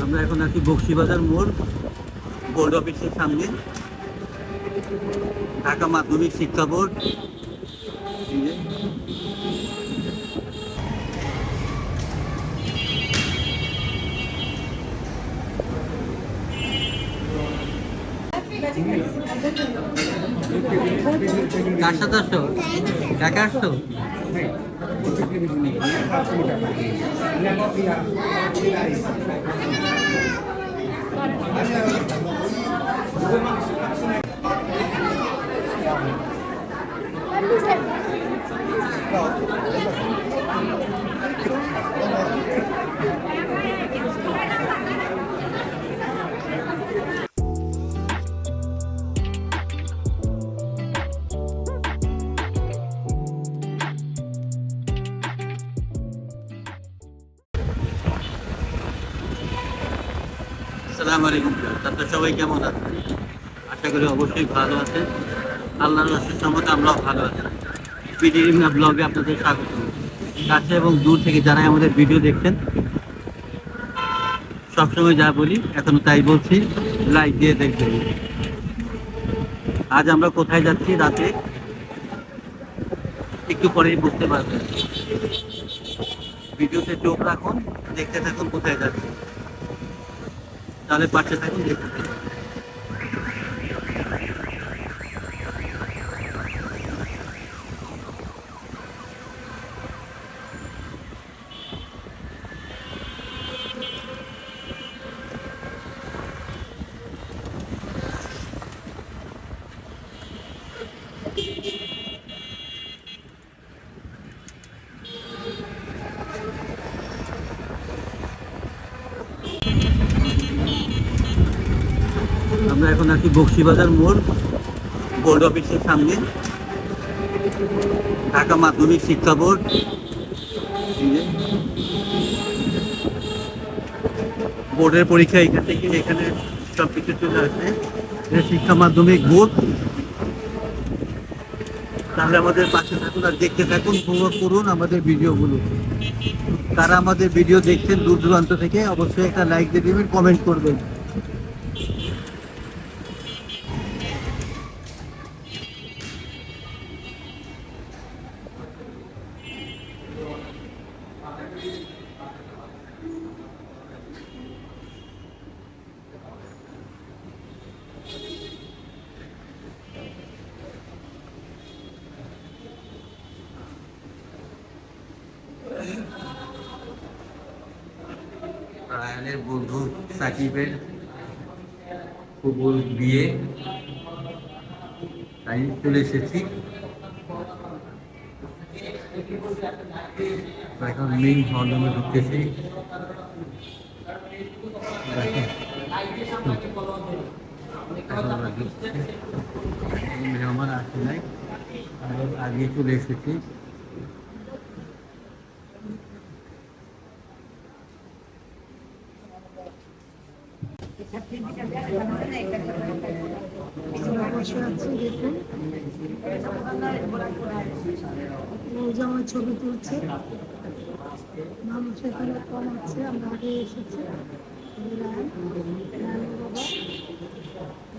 আমরা এখন আছি বক্সিবাজার মোড় বোর্ড অফিসের সামনে, ঢাকা মাধ্যমিক শিক্ষা বোর্ড। কার সাথে আসছো? কাকে আসছো? আসসালামু আলাইকুম। তারপরে সবাই কেমন আছেন? আশা করি অবশ্যই ভালো আছেন। আল্লাহর অশেষ রহমতে আমরাও ভালো আছি। পিডিএম ব্লগে আপনাদের স্বাগত। কাছে এবং দূর থেকে যারা আমাদের ভিডিও দেখছেন, সবসময় যা বলি এখনো তাই বলছি, লাইক দিয়ে দেখবেন। আজ আমরা কোথায় যাচ্ছি রাতে একটু পরেই বুঝতে পারবেন। ভিডিওতে চোখ রাখুন, দেখতে থাকুন কোথায় যাচ্ছি, তাহলে পাশে থাকুন, দেখতে থাকুন। আমরা এখন আছি বক্সিবাজার মোড় বোর্ড অফিসের সামনে, ঢাকা মাধ্যমিক শিক্ষা বোর্ড। বোর্ডের পরীক্ষা এখান থেকে এখানে সব কিছু চলে আসে। এটা শিক্ষা মাধ্যমিক বোর্ড। তাহলে আমাদের পাশে থাকুন আর দেখতে থাকুন, উপভোগ করুন আমাদের ভিডিওগুলো। তারা আমাদের ভিডিও দেখছেন দূর দূরান্ত থেকে, অবশ্যই একটা লাইক দিয়ে দেবেন, কমেন্ট করবেন। রায়ানের বন্ধু সাকিবের ফুবুর বিয়ে, তাই চলে এসেছি। এখন মেইন হলরুমে ঢুকতেছি। মেহমান আসে নাই, আগে চলে এসেছি। আমার ছবি তুলছে, মানুষ এখানে কম আছে। আমরা আগে এসেছি।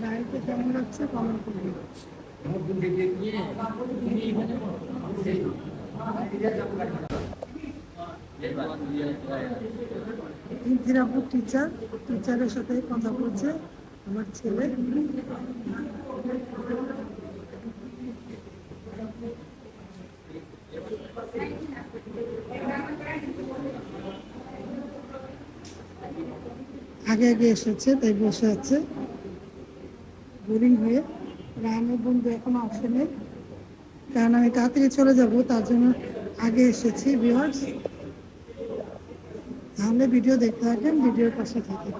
রায়কে কেমন লাগছে কমেন্ট করবে। ইন্দিরাপুর টিচারের সাথে কথা বলছে আমার ছেলে। আগে আগে এসেছে, তাই বসে আছে বোরিং হয়ে। রায়নের বন্ধু এখনো আসেনি, কারণ আমি তাড়াতাড়ি চলে যাব, তার জন্য আগে এসেছি। ভিউয়ার্স, তাহলে ভিডিও দেখতে থাকেন, ভিডিওর পাশে থাকেন।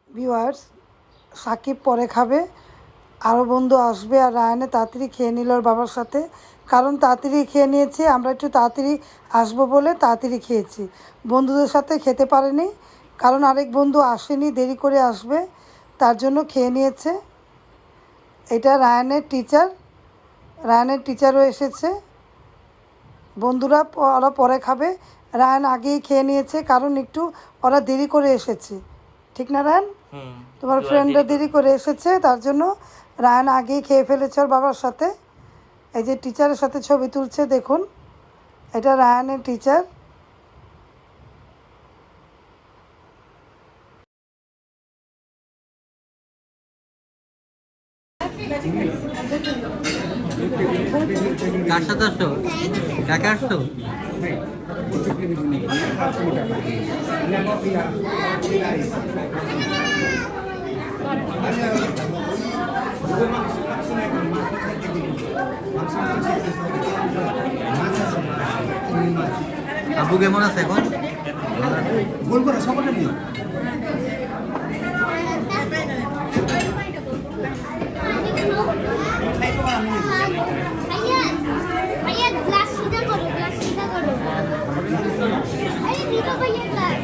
ভিউয়ার্স, সাকিব পরে খাবে, আরও বন্ধু আসবে, আর রায়ানে তাড়াতাড়ি খেয়ে নিল ওর বাবার সাথে, কারণ তাড়াতাড়ি খেয়ে নিয়েছে, আমরা একটু তাড়াতাড়ি আসবো বলে তাড়াতাড়ি খেয়েছি। বন্ধুদের সাথে খেতে পারেনি, কারণ আরেক বন্ধু আসেনি, দেরি করে আসবে, তার জন্য খেয়ে নিয়েছে। এটা রায়ানের টিচার, রায়ানের টিচারও এসেছে। বন্ধুরা ওরা পরে খাবে, রায়ান আগেই খেয়ে নিয়েছে, কারণ একটু ওরা দেরি করে এসেছে, ঠিক না রায়ান? তোমার ফ্রেন্ডরা দেরি করে এসেছে, তার জন্য রায়ান আগেই খেয়ে ফেলেছে ওর বাবার সাথে। এই যে টিচারের সাথে ছবি তুলছে, দেখুন, এটা রায়ানের টিচার। কার সাথে আসছো? কাকে আসছো? আব্বু কেমন আছে এখন? বলবো না সকলে নিয়ে भैया ग्लास सीधा करो, ग्लास सीधा करो। अरे नीचे भैया ग्लास।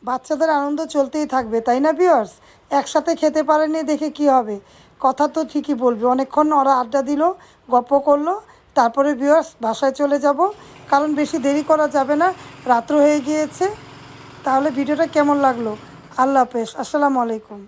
বাচ্চাদের আনন্দ চলতেই থাকবে, তাই না ভিউয়ার্স? একসাথে খেতে পারেনি দেখে কি হবে, কথা তো ঠিকই বলবে। অনেকক্ষণ ওরা আড্ডা দিল, গপ্প করলো, তারপরে ভিউয়ার্স বাসায় চলে যাব, কারণ বেশি দেরি করা যাবে না, রাত্র হয়ে গিয়েছে। তাহলে ভিডিওটা কেমন লাগলো? আল্লাহ হাফেজ, আসসালামু আলাইকুম।